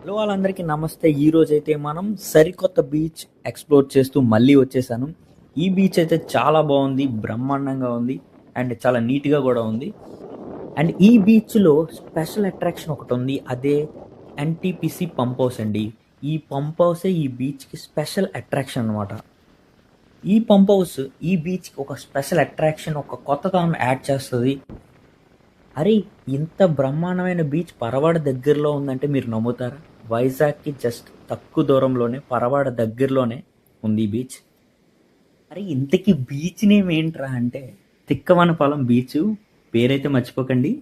Hello వాళ్ళందరికీ నమస్తే. ఈరోజైతే మనం సరికొత్త బీచ్ ఎక్స్ప్లోర్ చేస్తూ మళ్ళీ వచ్చేసాను. ఈ బీచ్ అయితే చాలా బాగుంది, బ్రహ్మాండంగా ఉంది అండ్ చాలా నీట్గా కూడా ఉంది. అండ్ ఈ బీచ్లో స్పెషల్ అట్రాక్షన్ ఒకటి ఉంది, అదే ఎన్టీపీసీ పంప్ హౌస్ అండి. ఈ పంప్ హౌసే ఈ బీచ్కి స్పెషల్ అట్రాక్షన్ అనమాట. ఈ పంప్ హౌస్ ఈ బీచ్కి ఒక స్పెషల్ అట్రాక్షన్, ఒక కొత్తదనం యాడ్ చేస్తుంది. అరే, ఇంత బ్రహ్మాండమైన బీచ్ పరవాడ దగ్గరలో ఉందంటే మీరు నమ్ముతారా? వైజాగ్కి జస్ట్ తక్కువ దూరంలోనే, పరవాడ దగ్గరలోనే ఉంది ఈ బీచ్. అరే, ఇంతకీ బీచ్ నేమ్ ఏంట్రా అంటే తిక్కవనపాలెం బీచ్. పేరైతే మర్చిపోకండి.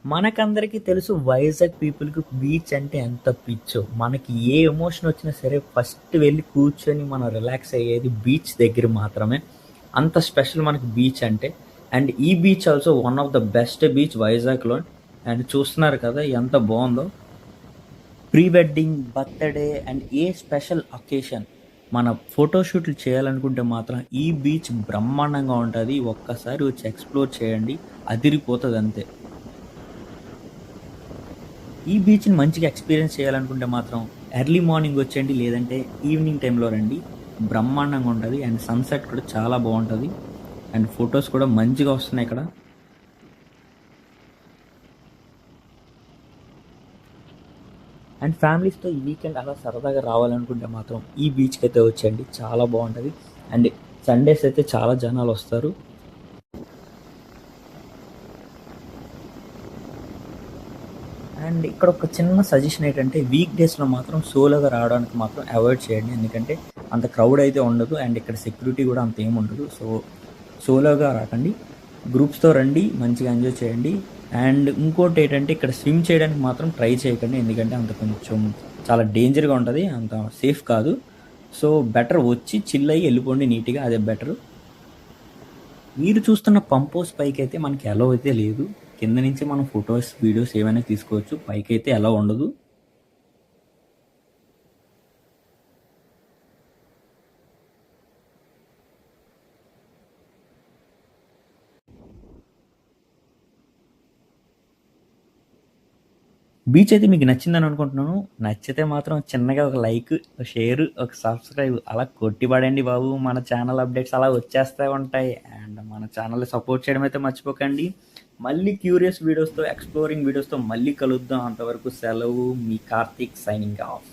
మనకందరికీ తెలుసు వైజాగ్ పీపుల్కి బీచ్ అంటే ఎంత పిచ్చో. మనకి ఏ ఎమోషన్ వచ్చినా సరే ఫస్ట్ వెళ్ళి కూర్చొని మనం రిలాక్స్ అయ్యేది బీచ్ దగ్గర మాత్రమే. అంత స్పెషల్ మనకి బీచ్ అంటే. అండ్ ఈ beach also one of the best beach వైజాగ్లో. అండ్ చూస్తున్నారు కదా ఎంత బాగుందో. Pre wedding, birthday and A special occasion మన ఫోటోషూట్లు చేయాలనుకుంటే మాత్రం ఈ బీచ్ బ్రహ్మాండంగా ఉంటుంది. ఒక్కసారి వచ్చి ఎక్స్ప్లోర్ చేయండి, అదిరిపోతుంది అంతే. ఈ బీచ్ని మంచిగా ఎక్స్పీరియన్స్ చేయాలనుకుంటే మాత్రం ఎర్లీ మార్నింగ్ వచ్చేయండి, లేదంటే ఈవినింగ్ టైంలో రండి. బ్రహ్మాండంగా ఉంటుంది అండ్ సన్సెట్ కూడా చాలా బాగుంటుంది అండ్ ఫొటోస్ కూడా మంచిగా వస్తున్నాయి ఇక్కడ. అండ్ ఫ్యామిలీస్తో ఈ వీకెండ్ అలా సరదాగా రావాలనుకుంటే మాత్రం ఈ బీచ్కి అయితే వచ్చేయండి, చాలా బాగుంటుంది. అండ్ సండేస్ అయితే చాలా జనాలు వస్తారు. అండ్ ఇక్కడ ఒక చిన్న సజెషన్ ఏంటంటే వీక్ డేస్లో మాత్రం సోలోగా రావడానికి మాత్రం అవాయిడ్ చేయండి, ఎందుకంటే అంత క్రౌడ్ అయితే ఉండదు అండ్ ఇక్కడ సెక్యూరిటీ కూడా అంత ఏమి ఉండదు. సో సోలోగా రాకండి, గ్రూప్స్తో రండి, మంచిగా ఎంజాయ్ చేయండి. అండ్ ఇంకోటి ఏంటంటే ఇక్కడ స్విమ్ చేయడానికి మాత్రం ట్రై చేయకండి, ఎందుకంటే అంత కొంచెం చాలా డేంజర్గా ఉంటుంది, అంత సేఫ్ కాదు. సో బెటర్ వచ్చి చిల్ అయ్యి వెళ్ళిపోండి నీట్గా, అదే బెటర్. మీరు చూస్తున్న పంప్ హౌస్ పైకి అయితే మనకి అలౌ అయితే లేదు. కింద నుంచి మనం ఫొటోస్, వీడియోస్ ఏమైనా తీసుకోవచ్చు, పైకి అయితే అలౌ ఉండదు. బీచ్ అయితే మీకు నచ్చిందని అనుకుంటున్నాను. నచ్చితే మాత్రం చిన్నగా ఒక లైక్, ఒక షేర్, ఒక సబ్స్క్రైబ్ అలా కొట్టి పడండి బాబు. మన ఛానల్ అప్డేట్స్ అలా వచ్చేస్తూ ఉంటాయి అండ్ మన ఛానల్ని సపోర్ట్ చేయడం అయితే మర్చిపోకండి. మళ్ళీ క్యూరియస్ వీడియోస్తో, ఎక్స్ప్లోరింగ్ వీడియోస్తో మళ్ళీ కలుద్దాం. అంతవరకు సెలవు. మీ కార్తీక్ సైనింగ్ ఆఫ్.